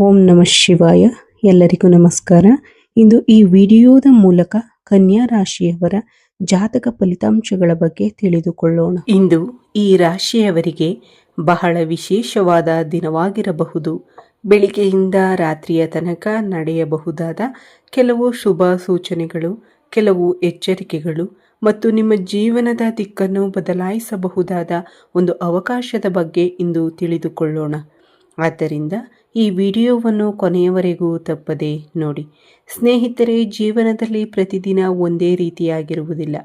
ಓಂ ನಮಃ ಶಿವಾಯ. ಎಲ್ಲರಿಗೂ ನಮಸ್ಕಾರ. ಇಂದು ಈ ವಿಡಿಯೋದ ಮೂಲಕ ಕನ್ಯಾ ರಾಶಿಯವರ ಜಾತಕ ಫಲಿತಾಂಶಗಳ ಬಗ್ಗೆ ತಿಳಿದುಕೊಳ್ಳೋಣ. ಇಂದು ಈ ರಾಶಿಯವರಿಗೆ ಬಹಳ ವಿಶೇಷವಾದ ದಿನವಾಗಿರಬಹುದು. ಬೆಳಿಗ್ಗೆಯಿಂದ ರಾತ್ರಿಯ ತನಕ ನಡೆಯಬಹುದಾದ ಕೆಲವು ಶುಭ ಸೂಚನೆಗಳು, ಕೆಲವು ಎಚ್ಚರಿಕೆಗಳು ಮತ್ತು ನಿಮ್ಮ ಜೀವನದ ದಿಕ್ಕನ್ನು ಬದಲಾಯಿಸಬಹುದಾದ ಒಂದು ಅವಕಾಶದ ಬಗ್ಗೆ ಇಂದು ತಿಳಿದುಕೊಳ್ಳೋಣ. ಆದ್ದರಿಂದ ಈ ವಿಡಿಯೋವನ್ನು ಕೊನೆಯವರೆಗೂ ತಪ್ಪದೆ ನೋಡಿ. ಸ್ನೇಹಿತರೆ, ಜೀವನದಲ್ಲಿ ಪ್ರತಿದಿನ ಒಂದೇ ರೀತಿಯಾಗಿರುವುದಿಲ್ಲ.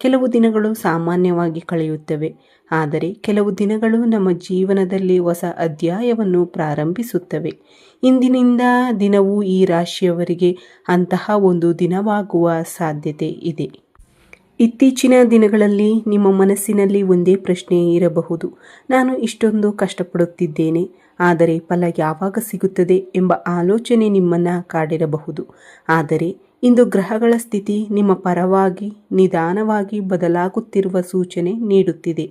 ಕೆಲವು ದಿನಗಳು ಸಾಮಾನ್ಯವಾಗಿ ಕಳೆಯುತ್ತವೆ, ಆದರೆ ಕೆಲವು ದಿನಗಳು ನಮ್ಮ ಜೀವನದಲ್ಲಿ ಹೊಸ ಅಧ್ಯಾಯವನ್ನು ಪ್ರಾರಂಭಿಸುತ್ತವೆ. ಇಂದಿನಿಂದ ದಿನವೂ ಈ ರಾಶಿಯವರಿಗೆ ಅಂತಹ ಒಂದು ದಿನವಾಗುವ ಸಾಧ್ಯತೆ ಇದೆ. ಇತ್ತೀಚಿನ ದಿನಗಳಲ್ಲಿ ನಿಮ್ಮ ಮನಸ್ಸಿನಲ್ಲಿ ಒಂದೇ ಪ್ರಶ್ನೆ ಇರಬಹುದು: ನಾನು ಇಷ್ಟೊಂದು ಕಷ್ಟಪಡುತ್ತಿದ್ದೇನೆ, ಆದರೆ ಫಲ ಯಾವಾಗ ಸಿಗುತ್ತದೆ ಎಂಬ ಆಲೋಚನೆ ನಿಮ್ಮನ್ನು ಕಾಡಿರಬಹುದು. ಆದರೆ ಇಂದು ಗ್ರಹಗಳ ಸ್ಥಿತಿ ನಿಮ್ಮ ಪರವಾಗಿ ನಿಧಾನವಾಗಿ ಬದಲಾಗುತ್ತಿರುವ ಸೂಚನೆ ನೀಡುತ್ತಿದೆ.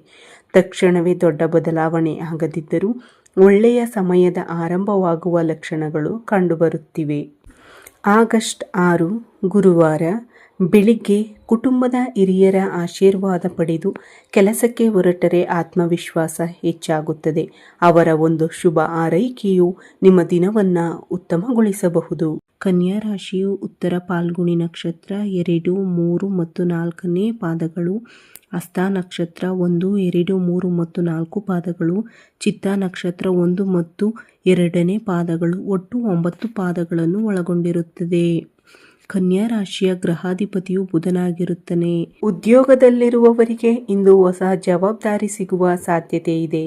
ತಕ್ಷಣವೇ ದೊಡ್ಡ ಬದಲಾವಣೆ ಆಗದಿದ್ದರೂ ಒಳ್ಳೆಯ ಸಮಯದ ಆರಂಭವಾಗುವ ಲಕ್ಷಣಗಳು ಕಂಡುಬರುತ್ತಿವೆ. ಆಗಸ್ಟ್ 6 ಗುರುವಾರ ಬೆಳಿಗ್ಗೆ ಕುಟುಂಬದ ಹಿರಿಯರ ಆಶೀರ್ವಾದ ಪಡೆದು ಕೆಲಸಕ್ಕೆ ಹೊರಟರೆ ಆತ್ಮವಿಶ್ವಾಸ ಹೆಚ್ಚಾಗುತ್ತದೆ. ಅವರ ಒಂದು ಶುಭ ಆರೈಕೆಯು ನಿಮ್ಮ ದಿನವನ್ನು ಉತ್ತಮಗೊಳಿಸಬಹುದು. ಕನ್ಯಾ ರಾಶಿಯು ಉತ್ತರ ಫಾಲ್ಗುಣಿ ನಕ್ಷತ್ರ 2, 3 ಮತ್ತು 4ನೇ ಪಾದಗಳು, ಹಸ್ತ ನಕ್ಷತ್ರ 1, 2, 3 ಮತ್ತು 4 ಪಾದಗಳು, ಚಿತ್ತಾ ನಕ್ಷತ್ರ 1 ಮತ್ತು 2ನೇ ಪಾದಗಳು, ಒಟ್ಟು 9 ಪಾದಗಳನ್ನು ಒಳಗೊಂಡಿರುತ್ತದೆ. ಕನ್ಯಾ ರಾಶಿಯ ಗ್ರಹಾಧಿಪತಿಯು ಬುಧನಾಗಿರುತ್ತಾನೆ. ಉದ್ಯೋಗದಲ್ಲಿರುವವರಿಗೆ ಇಂದು ಹೊಸ ಜವಾಬ್ದಾರಿ ಸಿಗುವ ಸಾಧ್ಯತೆ ಇದೆ.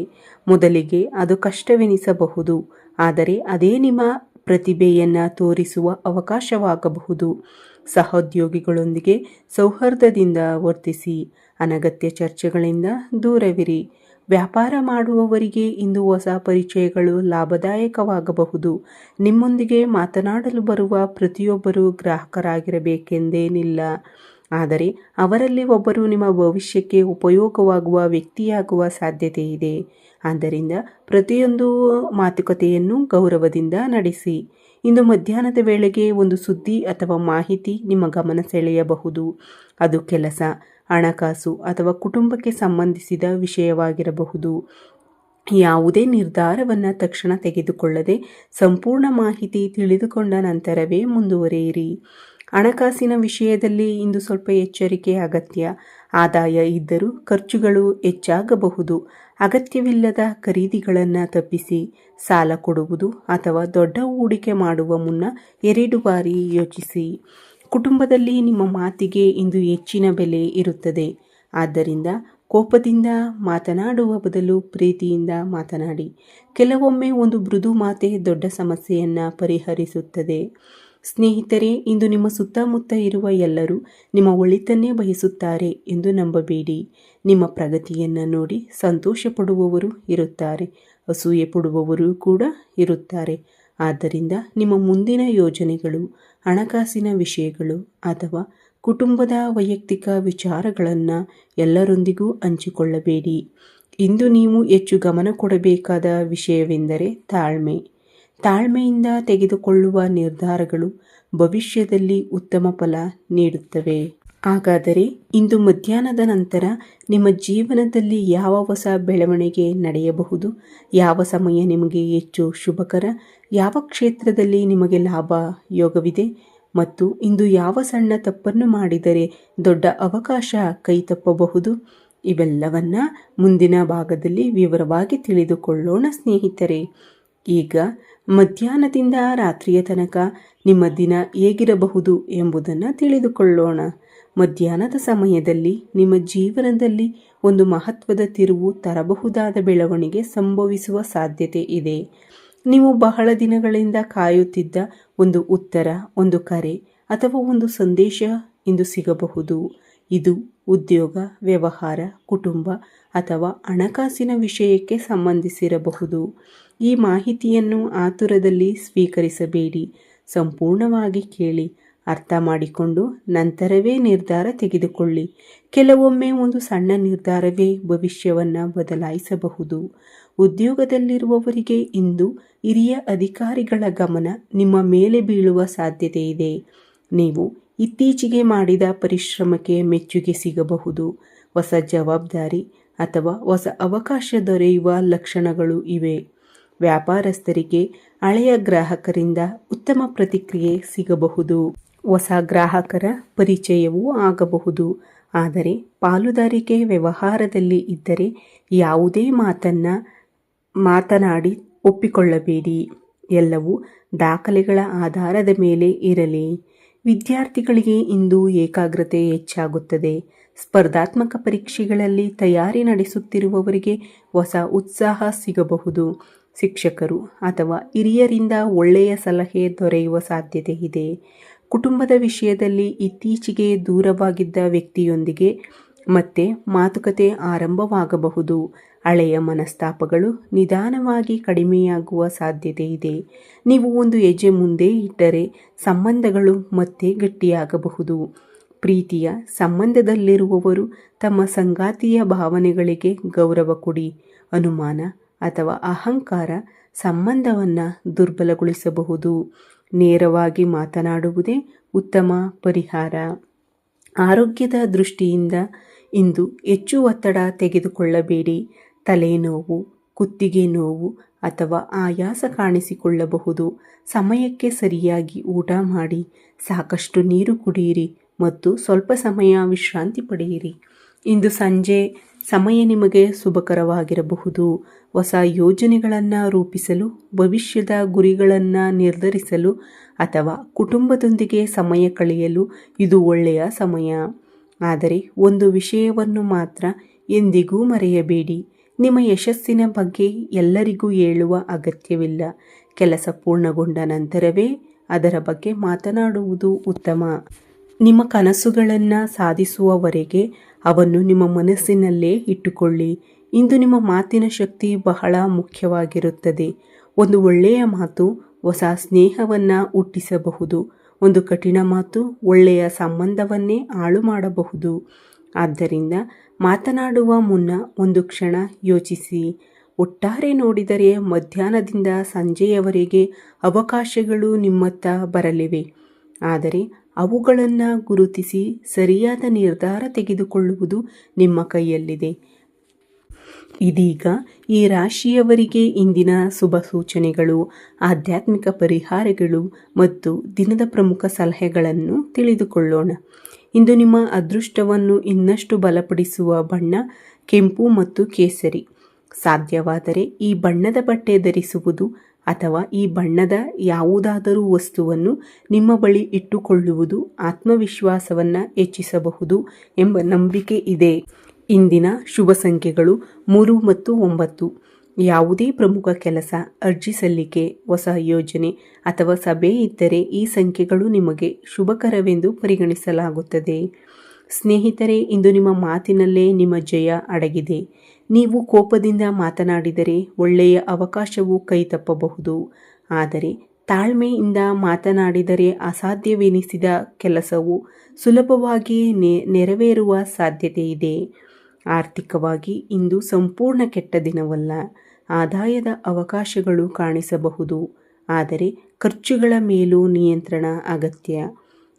ಮೊದಲಿಗೆ ಅದು ಕಷ್ಟವೆನಿಸಬಹುದು, ಆದರೆ ಅದೇ ನಿಮ್ಮ ಪ್ರತಿಭೆಯನ್ನು ತೋರಿಸುವ ಅವಕಾಶವಾಗಬಹುದು. ಸಹೋದ್ಯೋಗಿಗಳೊಂದಿಗೆ ಸೌಹಾರ್ದದಿಂದ ವರ್ತಿಸಿ. ಅನಗತ್ಯ ಚರ್ಚೆಗಳಿಂದ ದೂರವಿರಿ. ವ್ಯಾಪಾರ ಮಾಡುವವರಿಗೆ ಇಂದು ಹೊಸ ಪರಿಚಯಗಳು ಲಾಭದಾಯಕವಾಗಬಹುದು. ನಿಮ್ಮೊಂದಿಗೆ ಮಾತನಾಡಲು ಬರುವ ಪ್ರತಿಯೊಬ್ಬರೂ ಗ್ರಾಹಕರಾಗಿರಬೇಕೆಂದೇನಿಲ್ಲ, ಆದರೆ ಅವರಲ್ಲಿ ಒಬ್ಬರು ನಿಮ್ಮ ಭವಿಷ್ಯಕ್ಕೆ ಉಪಯೋಗವಾಗುವ ವ್ಯಕ್ತಿಯಾಗುವ ಸಾಧ್ಯತೆ ಇದೆ. ಆದ್ದರಿಂದ ಪ್ರತಿಯೊಂದು ಮಾತುಕತೆಯನ್ನು ಗೌರವದಿಂದ ನಡೆಸಿ. ಇಂದು ಮಧ್ಯಾಹ್ನದ ವೇಳೆಗೆ ಒಂದು ಸುದ್ದಿ ಅಥವಾ ಮಾಹಿತಿ ನಿಮ್ಮ ಗಮನ ಸೆಳೆಯಬಹುದು. ಅದು ಕೆಲಸ, ಹಣಕಾಸು ಅಥವಾ ಕುಟುಂಬಕ್ಕೆ ಸಂಬಂಧಿಸಿದ ವಿಷಯವಾಗಿರಬಹುದು. ಯಾವುದೇ ನಿರ್ಧಾರವನ್ನು ತಕ್ಷಣ ತೆಗೆದುಕೊಳ್ಳದೆ ಸಂಪೂರ್ಣ ಮಾಹಿತಿ ತಿಳಿದುಕೊಂಡ ನಂತರವೇ ಮುಂದುವರಿಯಿರಿ. ಹಣಕಾಸಿನ ವಿಷಯದಲ್ಲಿ ಇಂದು ಸ್ವಲ್ಪ ಎಚ್ಚರಿಕೆ ಅಗತ್ಯ. ಆದಾಯ ಇದ್ದರೂ ಖರ್ಚುಗಳು ಹೆಚ್ಚಾಗಬಹುದು. ಅಗತ್ಯವಿಲ್ಲದ ಖರೀದಿಗಳನ್ನು ತಪ್ಪಿಸಿ. ಸಾಲ ಕೊಡುವುದು ಅಥವಾ ದೊಡ್ಡ ಹೂಡಿಕೆ ಮಾಡುವ ಮುನ್ನ 2 ಬಾರಿ ಯೋಚಿಸಿ. ಕುಟುಂಬದಲ್ಲಿ ನಿಮ್ಮ ಮಾತಿಗೆ ಇಂದು ಹೆಚ್ಚಿನ ಬೆಲೆ ಇರುತ್ತದೆ. ಆದ್ದರಿಂದ ಕೋಪದಿಂದ ಮಾತನಾಡುವ ಬದಲು ಪ್ರೀತಿಯಿಂದ ಮಾತನಾಡಿ. ಕೆಲವೊಮ್ಮೆ ಒಂದು ಮೃದು ಮಾತೆ ದೊಡ್ಡ ಸಮಸ್ಯೆಯನ್ನು ಪರಿಹರಿಸುತ್ತದೆ. ಸ್ನೇಹಿತರೆ, ಇಂದು ನಿಮ್ಮ ಸುತ್ತಮುತ್ತ ಇರುವ ಎಲ್ಲರೂ ನಿಮ್ಮ ಒಳಿತನ್ನೇ ಬಯಸುತ್ತಾರೆ ಎಂದು ನಂಬಬೇಡಿ. ನಿಮ್ಮ ಪ್ರಗತಿಯನ್ನು ನೋಡಿ ಸಂತೋಷ ಪಡುವವರು ಇರುತ್ತಾರೆ, ಅಸೂಯೆ ಪಡುವವರು ಕೂಡ ಇರುತ್ತಾರೆ. ಆದ್ದರಿಂದ ನಿಮ್ಮ ಮುಂದಿನ ಯೋಜನೆಗಳು, ಹಣಕಾಸಿನ ವಿಷಯಗಳು ಅಥವಾ ಕುಟುಂಬದ ವೈಯಕ್ತಿಕ ವಿಚಾರಗಳನ್ನು ಎಲ್ಲರೊಂದಿಗೂ ಹಂಚಿಕೊಳ್ಳಬೇಡಿ. ಇಂದು ನೀವು ಹೆಚ್ಚು ಗಮನ ಕೊಡಬೇಕಾದ ವಿಷಯವೆಂದರೆ ತಾಳ್ಮೆ. ತಾಳ್ಮೆಯಿಂದ ತೆಗೆದುಕೊಳ್ಳುವ ನಿರ್ಧಾರಗಳು ಭವಿಷ್ಯದಲ್ಲಿ ಉತ್ತಮ ಫಲ ನೀಡುತ್ತವೆ. ಹಾಗಾದರೆ ಇಂದು ಮಧ್ಯಾಹ್ನದ ನಂತರ ನಿಮ್ಮ ಜೀವನದಲ್ಲಿ ಯಾವ ಹೊಸ ಬೆಳವಣಿಗೆ ನಡೆಯಬಹುದು? ಯಾವ ಸಮಯ ನಿಮಗೆ ಹೆಚ್ಚು ಶುಭಕರ? ಯಾವ ಕ್ಷೇತ್ರದಲ್ಲಿ ನಿಮಗೆ ಲಾಭ ಯೋಗವಿದೆ? ಮತ್ತು ಇಂದು ಯಾವ ಸಣ್ಣ ತಪ್ಪನ್ನು ಮಾಡಿದರೆ ದೊಡ್ಡ ಅವಕಾಶ ಕೈತಪ್ಪಬಹುದು? ಇವೆಲ್ಲವನ್ನ ಮುಂದಿನ ಭಾಗದಲ್ಲಿ ವಿವರವಾಗಿ ತಿಳಿದುಕೊಳ್ಳೋಣ ಸ್ನೇಹಿತರೆ. ಈಗ ಮಧ್ಯಾಹ್ನದಿಂದ ರಾತ್ರಿಯ ತನಕ ನಿಮ್ಮ ದಿನ ಹೇಗಿರಬಹುದು ಎಂಬುದನ್ನು ತಿಳಿದುಕೊಳ್ಳೋಣ. ಮಧ್ಯಾಹ್ನದ ಸಮಯದಲ್ಲಿ ನಿಮ್ಮ ಜೀವನದಲ್ಲಿ ಒಂದು ಮಹತ್ವದ ತಿರುವು ತರಬಹುದಾದ ಬೆಳವಣಿಗೆ ಸಂಭವಿಸುವ ಸಾಧ್ಯತೆ ಇದೆ. ನೀವು ಬಹಳ ದಿನಗಳಿಂದ ಕಾಯುತ್ತಿದ್ದ ಒಂದು ಉತ್ತರ, ಒಂದು ಕರೆ ಅಥವಾ ಒಂದು ಸಂದೇಶ ಇಂದು ಸಿಗಬಹುದು. ಇದು ಉದ್ಯೋಗ, ವ್ಯವಹಾರ, ಕುಟುಂಬ ಅಥವಾ ಹಣಕಾಸಿನ ವಿಷಯಕ್ಕೆ ಸಂಬಂಧಿಸಿರಬಹುದು. ಈ ಮಾಹಿತಿಯನ್ನು ಆತುರದಲ್ಲಿ ಸ್ವೀಕರಿಸಬೇಡಿ. ಸಂಪೂರ್ಣವಾಗಿ ಕೇಳಿ, ಅರ್ಥ ಮಾಡಿಕೊಂಡು ನಂತರವೇ ನಿರ್ಧಾರ ತೆಗೆದುಕೊಳ್ಳಿ. ಕೆಲವೊಮ್ಮೆ ಒಂದು ಸಣ್ಣ ನಿರ್ಧಾರವೇ ಭವಿಷ್ಯವನ್ನು ಬದಲಾಯಿಸಬಹುದು. ಉದ್ಯೋಗದಲ್ಲಿರುವವರಿಗೆ ಇಂದು ಹಿರಿಯ ಅಧಿಕಾರಿಗಳ ಗಮನ ನಿಮ್ಮ ಮೇಲೆ ಬೀಳುವ ಸಾಧ್ಯತೆ ಇದೆ. ನೀವು ಇತ್ತೀಚೆಗೆ ಮಾಡಿದ ಪರಿಶ್ರಮಕ್ಕೆ ಮೆಚ್ಚುಗೆ ಸಿಗಬಹುದು. ಹೊಸ ಜವಾಬ್ದಾರಿ ಅಥವಾ ಹೊಸ ಅವಕಾಶ ದೊರೆಯುವ ಲಕ್ಷಣಗಳು ಇವೆ. ವ್ಯಾಪಾರಸ್ಥರಿಗೆ ಹಳೆಯ ಗ್ರಾಹಕರಿಂದ ಉತ್ತಮ ಪ್ರತಿಕ್ರಿಯೆ ಸಿಗಬಹುದು. ಹೊಸ ಗ್ರಾಹಕರ ಪರಿಚಯವೂ ಆಗಬಹುದು. ಆದರೆ ಪಾಲುದಾರಿಕೆ ವ್ಯವಹಾರದಲ್ಲಿ ಇದ್ದರೆ ಯಾವುದೇ ಮಾತನಾಡಿ ಒಪ್ಪಿಕೊಳ್ಳಬೇಡಿ. ಎಲ್ಲವೂ ದಾಖಲೆಗಳ ಆಧಾರದ ಮೇಲೆ ಇರಲಿ. ವಿದ್ಯಾರ್ಥಿಗಳಿಗೆ ಇಂದು ಏಕಾಗ್ರತೆ ಹೆಚ್ಚಾಗುತ್ತದೆ. ಸ್ಪರ್ಧಾತ್ಮಕ ಪರೀಕ್ಷೆಗಳಲ್ಲಿ ತಯಾರಿ ನಡೆಸುತ್ತಿರುವವರಿಗೆ ಹೊಸ ಉತ್ಸಾಹ ಸಿಗಬಹುದು. ಶಿಕ್ಷಕರು ಅಥವಾ ಹಿರಿಯರಿಂದ ಒಳ್ಳೆಯ ಸಲಹೆ ದೊರೆಯುವ ಸಾಧ್ಯತೆ ಇದೆ. ಕುಟುಂಬದ ವಿಷಯದಲ್ಲಿ ಇತ್ತೀಚೆಗೆ ದೂರವಾಗಿದ್ದ ವ್ಯಕ್ತಿಯೊಂದಿಗೆ ಮತ್ತೆ ಮಾತುಕತೆ ಆರಂಭವಾಗಬಹುದು. ಹಳೆಯ ಮನಸ್ತಾಪಗಳು ನಿಧಾನವಾಗಿ ಕಡಿಮೆಯಾಗುವ ಸಾಧ್ಯತೆ ಇದೆ. ನೀವು ಒಂದು ಹೆಜ್ಜೆ ಮುಂದೆ ಇಟ್ಟರೆ ಸಂಬಂಧಗಳು ಮತ್ತೆ ಗಟ್ಟಿಯಾಗಬಹುದು. ಪ್ರೀತಿಯ ಸಂಬಂಧದಲ್ಲಿರುವವರು ತಮ್ಮ ಸಂಗಾತಿಯ ಭಾವನೆಗಳಿಗೆ ಗೌರವ ಕೊಡಿ. ಅನುಮಾನ ಅಥವಾ ಅಹಂಕಾರ ಸಂಬಂಧವನ್ನು ದುರ್ಬಲಗೊಳಿಸಬಹುದು. ನೇರವಾಗಿ ಮಾತನಾಡುವುದೇ ಉತ್ತಮ ಪರಿಹಾರ. ಆರೋಗ್ಯದ ದೃಷ್ಟಿಯಿಂದ ಇಂದು ಹೆಚ್ಚು ಒತ್ತಡ ತೆಗೆದುಕೊಳ್ಳಬೇಡಿ. ತಲೆನೋವು, ಕುತ್ತಿಗೆ ನೋವು ಅಥವಾ ಆಯಾಸ ಕಾಣಿಸಿಕೊಳ್ಳಬಹುದು. ಸಮಯಕ್ಕೆ ಸರಿಯಾಗಿ ಊಟ ಮಾಡಿ, ಸಾಕಷ್ಟು ನೀರು ಕುಡಿಯಿರಿ ಮತ್ತು ಸ್ವಲ್ಪ ಸಮಯ ವಿಶ್ರಾಂತಿ ಪಡೆಯಿರಿ. ಇಂದು ಸಂಜೆ ಸಮಯ ನಿಮಗೆ ಶುಭಕರವಾಗಿರಬಹುದು. ಹೊಸ ಯೋಜನೆಗಳನ್ನು ರೂಪಿಸಲು, ಭವಿಷ್ಯದ ಗುರಿಗಳನ್ನು ನಿರ್ಧರಿಸಲು ಅಥವಾ ಕುಟುಂಬದೊಂದಿಗೆ ಸಮಯ ಕಳೆಯಲು ಇದು ಒಳ್ಳೆಯ ಸಮಯ. ಆದರೆ ಒಂದು ವಿಷಯವನ್ನು ಮಾತ್ರ ಎಂದಿಗೂ ಮರೆಯಬೇಡಿ. ನಿಮ್ಮ ಯಶಸ್ಸಿನ ಬಗ್ಗೆ ಎಲ್ಲರಿಗೂ ಹೇಳುವ ಅಗತ್ಯವಿಲ್ಲ. ಕೆಲಸ ಪೂರ್ಣಗೊಂಡ ನಂತರವೇ ಅದರ ಬಗ್ಗೆ ಮಾತನಾಡುವುದು ಉತ್ತಮ. ನಿಮ್ಮ ಕನಸುಗಳನ್ನು ಸಾಧಿಸುವವರೆಗೆ ಅವನ್ನು ನಿಮ್ಮ ಮನಸ್ಸಿನಲ್ಲೇ ಇಟ್ಟುಕೊಳ್ಳಿ. ಇಂದು ನಿಮ್ಮ ಮಾತಿನ ಶಕ್ತಿ ಬಹಳ ಮುಖ್ಯವಾಗಿರುತ್ತದೆ. ಒಂದು ಒಳ್ಳೆಯ ಮಾತು ಹೊಸ ಸ್ನೇಹವನ್ನು ಹುಟ್ಟಿಸಬಹುದು. ಒಂದು ಕಠಿಣ ಮಾತು ಒಳ್ಳೆಯ ಸಂಬಂಧವನ್ನೇ ಹಾಳು ಮಾಡಬಹುದು. ಆದ್ದರಿಂದ ಮಾತನಾಡುವ ಮುನ್ನ ಒಂದು ಕ್ಷಣ ಯೋಚಿಸಿ. ಒಟ್ಟಾರೆ ನೋಡಿದರೆ ಮಧ್ಯಾಹ್ನದಿಂದ ಸಂಜೆಯವರೆಗೆ ಅವಕಾಶಗಳು ನಿಮ್ಮತ್ತ ಬರಲಿವೆ. ಆದರೆ ಅವುಗಳನ್ನು ಗುರುತಿಸಿ ಸರಿಯಾದ ನಿರ್ಧಾರ ತೆಗೆದುಕೊಳ್ಳುವುದು ನಿಮ್ಮ ಕೈಯಲ್ಲಿದೆ. ಇದೀಗ ಈ ರಾಶಿಯವರಿಗೆ ಇಂದಿನ ಶುಭ ಸೂಚನೆಗಳು, ಆಧ್ಯಾತ್ಮಿಕ ಪರಿಹಾರಗಳು ಮತ್ತು ದಿನದ ಪ್ರಮುಖ ಸಲಹೆಗಳನ್ನು ತಿಳಿದುಕೊಳ್ಳೋಣ. ಇಂದು ನಿಮ್ಮ ಅದೃಷ್ಟವನ್ನು ಇನ್ನಷ್ಟು ಬಲಪಡಿಸುವ ಬಣ್ಣ ಕೆಂಪು ಮತ್ತು ಕೇಸರಿ. ಸಾಧ್ಯವಾದರೆ ಈ ಬಣ್ಣದ ಬಟ್ಟೆ ಧರಿಸುವುದು ಅಥವಾ ಈ ಬಣ್ಣದ ಯಾವುದಾದರೂ ವಸ್ತುವನ್ನು ನಿಮ್ಮ ಬಳಿ ಇಟ್ಟುಕೊಳ್ಳುವುದು ಆತ್ಮವಿಶ್ವಾಸವನ್ನು ಹೆಚ್ಚಿಸಬಹುದು ಎಂಬ ನಂಬಿಕೆ ಇದೆ. ಇಂದಿನ ಶುಭ ಸಂಖ್ಯೆಗಳು 3 ಮತ್ತು 9. ಯಾವುದೇ ಪ್ರಮುಖ ಕೆಲಸ, ಅರ್ಜಿ ಸಲ್ಲಿಕೆ, ಹೊಸ ಯೋಜನೆ ಅಥವಾ ಸಭೆ ಇದ್ದರೆ ಈ ಸಂಖ್ಯೆಗಳು ನಿಮಗೆ ಶುಭಕರವೆಂದು ಪರಿಗಣಿಸಲಾಗುತ್ತದೆ. ಸ್ನೇಹಿತರೆ, ಇಂದು ನಿಮ್ಮ ಮಾತಿನಲ್ಲೇ ನಿಮ್ಮ ಜಯ ಅಡಗಿದೆ. ನೀವು ಕೋಪದಿಂದ ಮಾತನಾಡಿದರೆ ಒಳ್ಳೆಯ ಅವಕಾಶವು ಕೈತಪ್ಪಬಹುದು. ಆದರೆ ತಾಳ್ಮೆಯಿಂದ ಮಾತನಾಡಿದರೆ ಅಸಾಧ್ಯವೆನಿಸಿದ ಕೆಲಸವು ಸುಲಭವಾಗಿ ನೆರವೇರುವ ಸಾಧ್ಯತೆ ಇದೆ. ಆರ್ಥಿಕವಾಗಿ ಇಂದು ಸಂಪೂರ್ಣ ಕೆಟ್ಟ ದಿನವಲ್ಲ. ಆದಾಯದ ಅವಕಾಶಗಳು ಕಾಣಿಸಬಹುದು. ಆದರೆ ಖರ್ಚುಗಳ ಮೇಲೂ ನಿಯಂತ್ರಣ ಅಗತ್ಯ.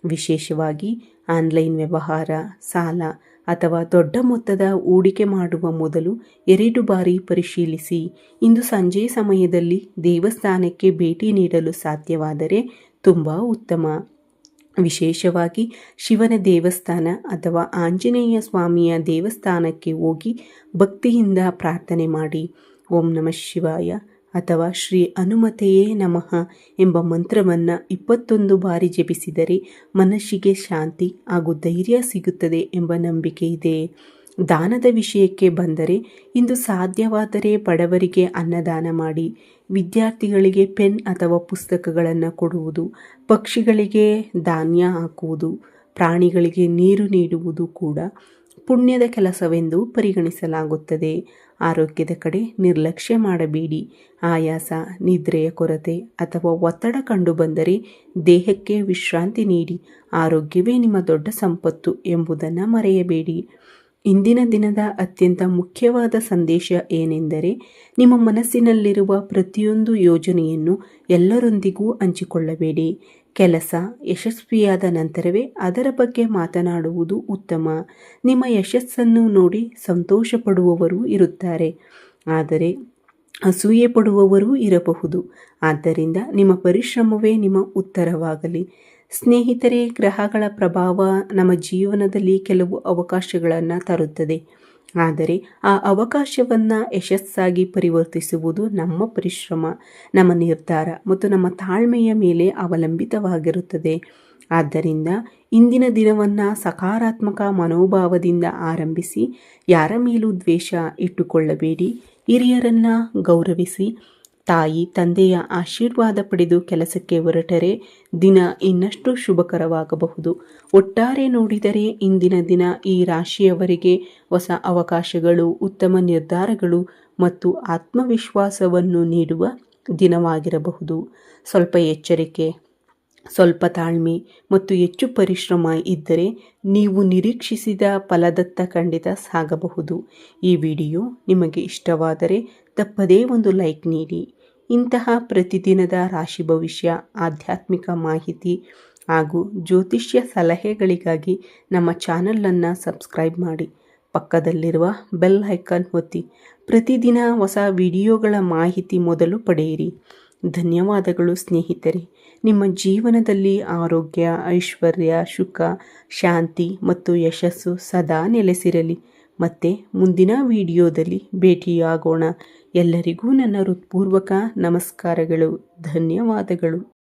ವಿಶೇಷವಾಗಿ ಆನ್ಲೈನ್ ವ್ಯವಹಾರ, ಸಾಲ ಅಥವಾ ದೊಡ್ಡ ಮೊತ್ತದ ಹೂಡಿಕೆ ಮಾಡುವ ಮೊದಲು 2 ಬಾರಿ ಪರಿಶೀಲಿಸಿ. ಇಂದು ಸಂಜೆ ಸಮಯದಲ್ಲಿ ದೇವಸ್ಥಾನಕ್ಕೆ ಭೇಟಿ ನೀಡಲು ಸಾಧ್ಯವಾದರೆ ತುಂಬ ಉತ್ತಮ. ವಿಶೇಷವಾಗಿ ಶಿವನ ದೇವಸ್ಥಾನ ಅಥವಾ ಆಂಜನೇಯ ಸ್ವಾಮಿಯ ದೇವಸ್ಥಾನಕ್ಕೆ ಹೋಗಿ ಭಕ್ತಿಯಿಂದ ಪ್ರಾರ್ಥನೆ ಮಾಡಿ. ಓಂ ನಮಃ ಶಿವಾಯ ಅಥವಾ ಶ್ರೀ ಹನುಮತೆಯೇ ನಮಃ ಎಂಬ ಮಂತ್ರವನ್ನು 21 ಬಾರಿ ಜಪಿಸಿದರೆ ಮನಸ್ಸಿಗೆ ಶಾಂತಿ ಹಾಗೂ ಧೈರ್ಯ ಸಿಗುತ್ತದೆ ಎಂಬ ನಂಬಿಕೆ ಇದೆ. ದಾನದ ವಿಷಯಕ್ಕೆ ಬಂದರೆ ಇಂದು ಸಾಧ್ಯವಾದರೆ ಬಡವರಿಗೆ ಅನ್ನದಾನ ಮಾಡಿ. ವಿದ್ಯಾರ್ಥಿಗಳಿಗೆ ಪೆನ್ ಅಥವಾ ಪುಸ್ತಕಗಳನ್ನು ಕೊಡುವುದು, ಪಕ್ಷಿಗಳಿಗೆ ಧಾನ್ಯ ಹಾಕುವುದು, ಪ್ರಾಣಿಗಳಿಗೆ ನೀರು ನೀಡುವುದು ಕೂಡ ಪುಣ್ಯದ ಕೆಲಸವೆಂದು ಪರಿಗಣಿಸಲಾಗುತ್ತದೆ. ಆರೋಗ್ಯದ ಕಡೆ ನಿರ್ಲಕ್ಷ್ಯ ಮಾಡಬೇಡಿ. ಆಯಾಸ, ನಿದ್ರೆಯ ಕೊರತೆ ಅಥವಾ ಒತ್ತಡ ಕಂಡುಬಂದರೆ ದೇಹಕ್ಕೆ ವಿಶ್ರಾಂತಿ ನೀಡಿ. ಆರೋಗ್ಯವೇ ನಿಮ್ಮ ದೊಡ್ಡ ಸಂಪತ್ತು ಎಂಬುದನ್ನು ಮರೆಯಬೇಡಿ. ಇಂದಿನ ದಿನದ ಅತ್ಯಂತ ಮುಖ್ಯವಾದ ಸಂದೇಶ ಏನೆಂದರೆ, ನಿಮ್ಮ ಮನಸ್ಸಿನಲ್ಲಿರುವ ಪ್ರತಿಯೊಂದು ಯೋಜನೆಯನ್ನು ಎಲ್ಲರೊಂದಿಗೂ ಹಂಚಿಕೊಳ್ಳಬೇಡಿ. ಕೆಲಸ ಯಶಸ್ವಿಯಾದ ನಂತರವೇ ಅದರ ಬಗ್ಗೆ ಮಾತನಾಡುವುದು ಉತ್ತಮ. ನಿಮ್ಮ ಯಶಸ್ಸನ್ನು ನೋಡಿ ಸಂತೋಷ ಪಡುವವರೂ ಇರುತ್ತಾರೆ, ಆದರೆ ಅಸೂಯೆ ಪಡುವವರೂ ಇರಬಹುದು. ಆದ್ದರಿಂದ ನಿಮ್ಮ ಪರಿಶ್ರಮವೇ ನಿಮ್ಮ ಉತ್ತರವಾಗಲಿ. ಸ್ನೇಹಿತರೆ, ಗ್ರಹಗಳ ಪ್ರಭಾವ ನಮ್ಮ ಜೀವನದಲ್ಲಿ ಕೆಲವು ಅವಕಾಶಗಳನ್ನು ತರುತ್ತದೆ, ಆದರೆ ಆ ಅವಕಾಶವನ್ನು ಯಶಸ್ಸಾಗಿ ಪರಿವರ್ತಿಸುವುದು ನಮ್ಮ ಪರಿಶ್ರಮ, ನಮ್ಮ ನಿರ್ಧಾರ ಮತ್ತು ನಮ್ಮ ತಾಳ್ಮೆಯ ಮೇಲೆ ಅವಲಂಬಿತವಾಗಿರುತ್ತದೆ. ಆದ್ದರಿಂದ ಇಂದಿನ ದಿನವನ್ನು ಸಕಾರಾತ್ಮಕ ಮನೋಭಾವದಿಂದ ಆರಂಭಿಸಿ. ಯಾರ ಮೇಲೂ ದ್ವೇಷ ಇಟ್ಟುಕೊಳ್ಳಬೇಡಿ. ಹಿರಿಯರನ್ನು ಗೌರವಿಸಿ. ತಾಯಿ ತಂದೆಯ ಆಶೀರ್ವಾದ ಪಡೆದು ಕೆಲಸಕ್ಕೆ ಹೊರಟರೆ ದಿನ ಇನ್ನಷ್ಟು ಶುಭಕರವಾಗಬಹುದು. ಒಟ್ಟಾರೆ ನೋಡಿದರೆ ಇಂದಿನ ದಿನ ಈ ರಾಶಿಯವರಿಗೆ ಹೊಸ ಅವಕಾಶಗಳು, ಉತ್ತಮ ನಿರ್ಧಾರಗಳು ಮತ್ತು ಆತ್ಮವಿಶ್ವಾಸವನ್ನು ನೀಡುವ ದಿನವಾಗಿರಬಹುದು. ಸ್ವಲ್ಪ ಎಚ್ಚರಿಕೆ, ಸ್ವಲ್ಪ ತಾಳ್ಮೆ ಮತ್ತು ಹೆಚ್ಚು ಪರಿಶ್ರಮ ಇದ್ದರೆ ನೀವು ನಿರೀಕ್ಷಿಸಿದ ಫಲದತ್ತ ಖಂಡಿತ ಸಾಗಬಹುದು. ಈ ವಿಡಿಯೋ ನಿಮಗೆ ಇಷ್ಟವಾದರೆ ತಪ್ಪದೇ ಒಂದು ಲೈಕ್ ನೀಡಿ. ಇಂತಹ ಪ್ರತಿದಿನದ ರಾಶಿ ಭವಿಷ್ಯ, ಆಧ್ಯಾತ್ಮಿಕ ಮಾಹಿತಿ ಹಾಗೂ ಜ್ಯೋತಿಷ್ಯ ಸಲಹೆಗಳಿಗಾಗಿ ನಮ್ಮ ಚಾನಲನ್ನು ಸಬ್ಸ್ಕ್ರೈಬ್ ಮಾಡಿ. ಪಕ್ಕದಲ್ಲಿರುವ ಬೆಲ್ ಐಕಾನ್ ಒತ್ತಿ. ಪ್ರತಿದಿನ ಹೊಸ ವಿಡಿಯೋಗಳ ಮಾಹಿತಿ ಮೊದಲು ಪಡೆಯಿರಿ. ಧನ್ಯವಾದಗಳು ಸ್ನೇಹಿತರೆ. ನಿಮ್ಮ ಜೀವನದಲ್ಲಿ ಆರೋಗ್ಯ, ಐಶ್ವರ್ಯ, ಸುಖ, ಶಾಂತಿ ಮತ್ತು ಯಶಸ್ಸು ಸದಾ ನೆಲೆಸಿರಲಿ. ಮತ್ತೆ ಮುಂದಿನ ವಿಡಿಯೋದಲ್ಲಿ ಭೇಟಿಯಾಗೋಣ. ಎಲ್ಲರಿಗೂ ನನ್ನ ಹೃತ್ಪೂರ್ವಕ ನಮಸ್ಕಾರಗಳು. ಧನ್ಯವಾದಗಳು.